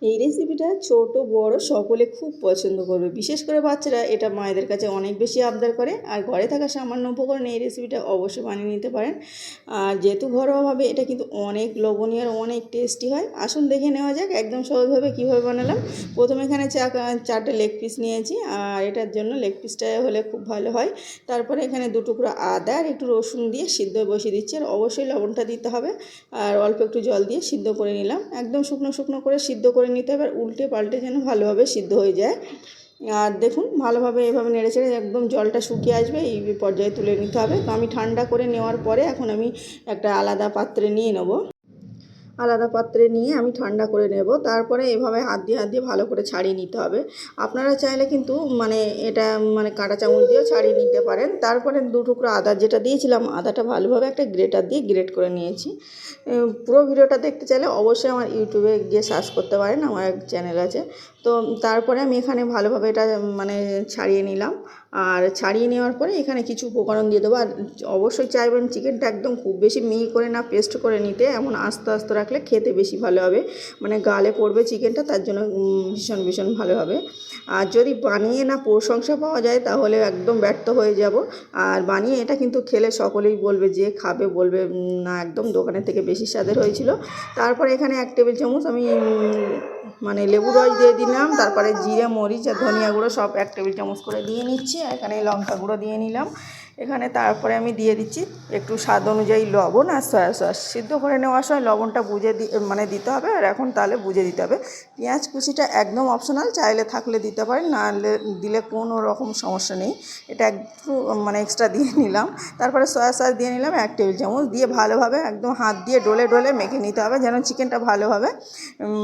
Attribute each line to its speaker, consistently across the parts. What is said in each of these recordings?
Speaker 1: এই রেসিপিটা ছোট বড় সকলে খুব পছন্দ করবে। বিশেষ করে বাচ্চারা এটা মায়েদের কাছে অনেক বেশি আবদার করে। আর ঘরে থাকা সামান্য উপকরণে এই রেসিপিটা অবশ্যই বানিয়ে নিতে পারেন। আর যেহেতু ঘরোয়াভাবে এটা কিন্তু অনেক লোভনীয় আর অনেক টেস্টি হয়। আসুন দেখে নেওয়া যাক একদম সহজভাবে কীভাবে বানালাম। প্রথমে এখানে চারটে লেগ পিস নিয়েছি, আর এটার জন্য লেগ পিসটা হলে খুব ভালো হয়। তারপরে এখানে 2 টুকরো আদা আর একটু রসুন দিয়ে সিদ্ধ বসিয়ে দিচ্ছি। আর অবশ্যই লবণটা দিতে হবে, আর অল্প একটু জল দিয়ে সিদ্ধ করে নিলাম। একদম শুকনো শুকনো করে সিদ্ধ করে নিতে হবে, আর উল্টে পাল্টে যেন ভালোভাবে সিদ্ধ হয়ে যায়। আর দেখুন ভালোভাবে এভাবে নেড়ে চেড়ে একদম জলটা শুকিয়ে আসবে, এই পর্যায়ে তুলে নিতে হবে। তো আমি ঠান্ডা করে নেওয়ার পরে এখন আমি একটা আলাদা পাত্রে নিয়ে নেব। আলাদা পাত্রে নিয়ে আমি ঠান্ডা করে নেব। তারপরে এভাবে হাত দিয়ে ভালো করে ছাড়িয়ে নিতে হবে। আপনারা চাইলে কিন্তু এটা কাঁটা চামচ দিয়েও ছাড়িয়ে নিতে পারেন। তারপরে 2 টুকরো আদা যেটা দিয়েছিলাম, আদাটা ভালোভাবে একটা গ্রেটার দিয়ে গ্রেট করে নিয়েছি। পুরো ভিডিওটা দেখতে চাইলে অবশ্যই আমার ইউটিউবে গিয়ে সার্চ করতে পারেন, আমার এক চ্যানেল আছে। তো তারপরে আমি এখানে ভালোভাবে এটা ছাড়িয়ে নিলাম। আর ছাড়িয়ে নেওয়ার পরে এখানে কিছু উপকরণ দিয়ে দেবো। আর অবশ্যই চাইবেন চিকেনটা একদম খুব বেশি মিহি করে না পেস্ট করে নিতে, এমন আস্তে আস্তে রাখলে খেতে বেশি ভালো হবে। গালে পড়বে চিকেনটা, তার জন্য ভীষণ ভীষণ ভালো হবে। আর যদি বানিয়ে না প্রশংসা পাওয়া যায় তাহলে একদম ব্যর্থ হয়ে যাব। আর বানিয়ে এটা কিন্তু খেলে সকলেই বলবে, যে খাবে বলবে না একদম দোকানের থেকে বেশি স্বাদের হয়েছিল। তারপরে এখানে 1 টেবিল চামচ আমি লেবু রস দিয়ে দিলাম। তারপরে জিরে মরিচ আর ধনিয়া গুঁড়ো সব 1 টেবিল চামচ করে দিয়ে নিচ্ছি। এখানে লঙ্কা গুঁড়ো দিয়ে নিলাম। এখানে তারপরে আমি দিয়ে দিচ্ছি একটু স্বাদ অনুযায়ী লবণ আর সয়া সস। সিদ্ধ করে নেওয়ার সময় লবণটা বুঝে দিতে হবে, আর এখন তাহলে বুঝে দিতে হবে। পেঁয়াজ কুচিটা একদম অপশনাল, চাইলে থাকলে দিতে পারেন, না দিলে কোনো রকম সমস্যা নেই। এটা একটু এক্সট্রা দিয়ে নিলাম। তারপরে সয়া সস দিয়ে নিলাম 1 টেবিল চামচ। দিয়ে ভালোভাবে একদম হাত দিয়ে ডলে ডলে মেখে নিতে হবে, যেন চিকেনটা ভালোভাবে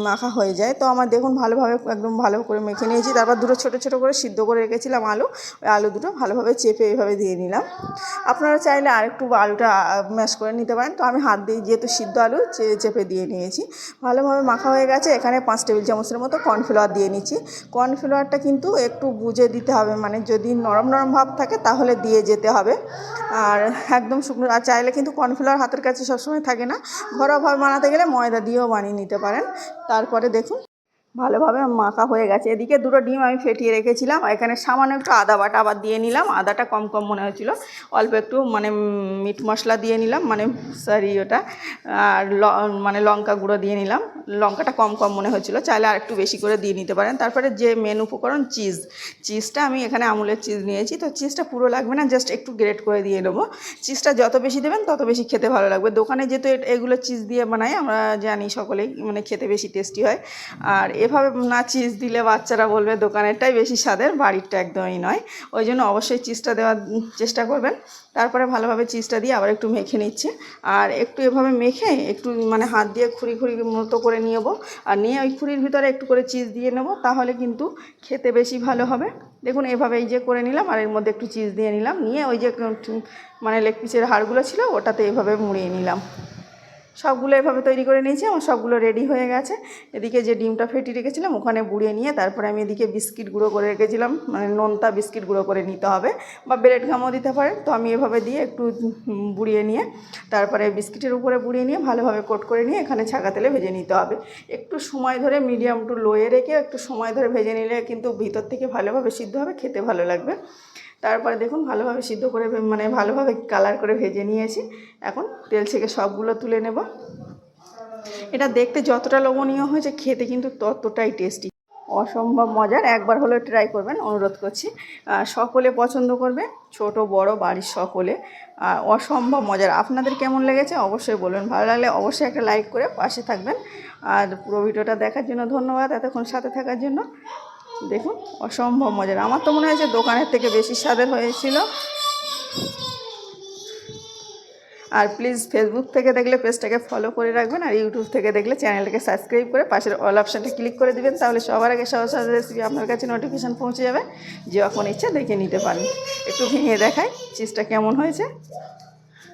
Speaker 1: মাখা হয়ে যায়। তো আমার দেখুন ভালোভাবে একদম ভালো করে মেখে নিয়েছি। তারপর দুটো ছোটো ছোটো করে সিদ্ধ করে রেখেছিলাম আলু, ওই আলু দুটো ভালোভাবে চেপে এইভাবে দিয়ে নিলাম। আপনারা চাইলে আরেকটু আলুটা ম্যাশ করে নিতে পারেন। তো আমি হাত দিয়ে যেহেতু সিদ্ধ আলু চেপে দিয়ে নিয়েছি। ভালোভাবে মাখা হয়ে গেছে। এখানে 5 টেবিল চামচের মতো কর্নফ্লাওয়ার দিয়ে নিচ্ছি। কর্নফ্লাওয়ারটা কিন্তু একটু বুঝে দিতে হবে, যদি নরম নরম ভাব থাকে তাহলে দিয়ে যেতে হবে। আর একদম শুকনো, আর চাইলে কিন্তু কর্নফ্লাওয়ার হাতের কাছে সবসময় থাকে না, ঘরোয়াভাবে বানাতে গেলে ময়দা দিয়েও বানিয়ে নিতে পারেন। তারপরে দেখুন ভালোভাবে মাখা হয়ে গেছে। এদিকে 2টো ডিম আমি ফেটিয়ে রেখেছিলাম। এখানে সামান্য একটু আদা বাটা আবার দিয়ে নিলাম। আদাটা কম কম মনে হচ্ছিলো, অল্প একটু মিট মশলা দিয়ে নিলাম, ওটা। আর লঙ্কা গুঁড়ো দিয়ে নিলাম। লঙ্কাটা কম কম মনে হচ্ছিলো, চাইলে আর একটু বেশি করে দিয়ে নিতে পারেন। তারপরে যে মেন উপকরণ চিজটা আমি এখানে আমুলের চিজ নিয়েছি। তো চিজটা পুরো লাগবে না, জাস্ট একটু গ্রেট করে দিয়ে নেবো। চিজটা যত বেশি দেবেন তত বেশি খেতে ভালো লাগবে। দোকানে যেহেতু এগুলো চিজ দিয়ে বানাই, আমরা জানি সকলেই খেতে বেশি টেস্টি হয়। আর এভাবে না চিজ দিলে বাচ্চারা বলবে দোকানেরটাই বেশি স্বাদের, বাড়িরটা একদমই নয়। ওই জন্য অবশ্যই চিজটা দেওয়ার চেষ্টা করবেন। তারপরে ভালোভাবে চিজটা দিয়ে আবার একটু মেখে নিচ্ছে। আর একটু এভাবে মেখে একটু হাত দিয়ে খুঁড়ি মতো করে নেবো। আর নিয়ে ওই খুঁড়ির ভিতরে একটু করে চিজ দিয়ে নেবো, তাহলে কিন্তু খেতে বেশি ভালো হবে। দেখুন এভাবে এই যে করে নিলাম, আর এর মধ্যে একটু চিজ দিয়ে নিলাম। নিয়ে ওই যে লেগ পিসের হাড়গুলো ছিল ওটাতে এভাবে মুড়িয়ে নিলাম। সবগুলো এভাবে তৈরি করে নিয়েছি। আমার সবগুলো রেডি হয়ে গেছে। এদিকে যে ডিমটা ফেটিয়ে রেখেছিলাম ওখানে বুড়িয়ে নিয়ে তারপরে আমি এদিকে বিস্কিট গুঁড়ো করে রেখেছিলাম, নোনতা বিস্কিট গুঁড়ো করে নিতে হবে, বা ব্রেড গামও দিতে পারেন। তো আমি এভাবে দিয়ে একটু বুড়িয়ে নিয়ে তারপরে বিস্কিটের উপরে বুড়িয়ে নিয়ে ভালোভাবে কোট করে নিয়ে এখানে ছাকা তেলে ভেজে নিতে হবে। একটু সময় ধরে মিডিয়াম টু লোয়ে রেখে একটু সময় ধরে ভেজে নিলে কিন্তু ভিতর থেকে ভালোভাবে সিদ্ধ হবে, খেতে ভালো লাগবে। তারপরে দেখুন ভালোভাবে সিদ্ধ করে ভালোভাবে কালার করে ভেজে নিয়েছি। এখন তেল থেকে সবগুলো তুলে নেব। এটা দেখতে যতটা লোভনীয় হয়েছে, খেতে কিন্তু ততটাই টেস্টি, অসম্ভব মজার। একবার হলেও ট্রাই করবেন, অনুরোধ করছি। সকলে পছন্দ করবে, ছোট বড় বাড়ির সকলে। অসম্ভব মজার। আপনাদের কেমন লেগেছে অবশ্যই বলবেন। ভালো লাগলে অবশ্যই একটা লাইক করে পাশে থাকবেন। আর পুরো ভিডিওটা দেখার জন্য ধন্যবাদ, এতক্ষণ সাথে থাকার জন্য। দেখুন অসম্ভব মজার। আমার তো মনে হয়েছে দোকানের থেকে বেশি স্বাদের হয়েছিল। আর প্লিজ ফেসবুক থেকে দেখলে পেজটাকে ফলো করে রাখবেন, আর ইউটিউব থেকে দেখলে চ্যানেলটাকে সাবস্ক্রাইব করে পাশের অল অপশানটা ক্লিক করে দিবেন। তাহলে সবার আগে সহজ সহজ রেসিপি আপনার কাছে নোটিফিকেশান পৌঁছে যাবে, যে যখন ইচ্ছা দেখে নিতে পারেন। একটু ভেঙে দেখাই চিজটা কেমন হয়েছে।